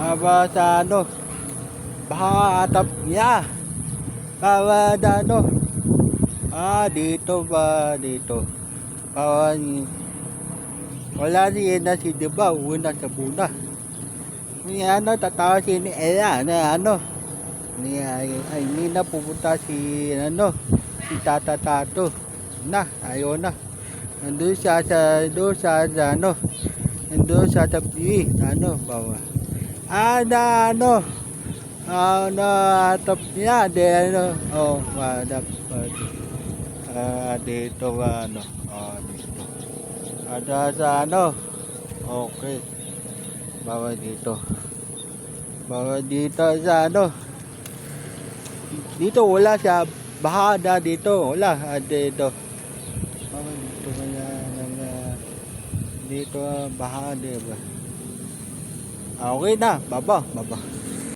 Aba sa ano, baka atap niya. Bawa na ano. Dito ba, dito. Bawa wala na si diba, una sa buna. Ni ano, tatawa si ni Ella na ano. Hindi na pupunta si ano, si Tata Tato. Ayaw na. Nandun siya sa ano, nandun siya sa TV, ano, bawa. Atap niya, ano, madap, dito ba, ano, dito. Ada sa ano, okay, bawa dito sa ano, dito wala siya, bahada dito, wala, dito. Bawa dito kaya, dito, bahada ba. Okay na, baba.